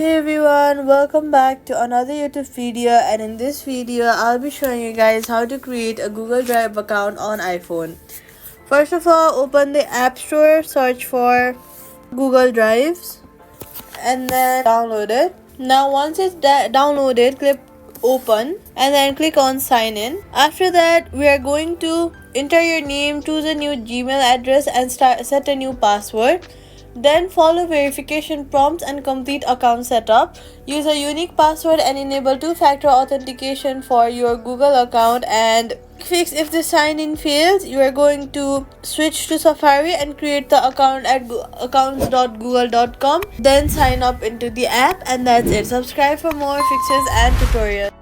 Hey everyone, welcome back to another YouTube video, and in this video I'll be showing you guys how to create a Google Drive account on iPhone. First of all, open the App Store, search for Google Drives and then download it. Now once it's downloaded, click open and then click on sign in. After that, we are going to enter your name, choose a new Gmail address and set a new password. Then follow verification prompts and complete account setup. Use a unique password and enable two-factor authentication for your Google account. And fix if the sign-in fails, you are going to switch to Safari and create the account at accounts.google.com. Then sign up into the app, and that's it. Subscribe for more fixes and tutorials.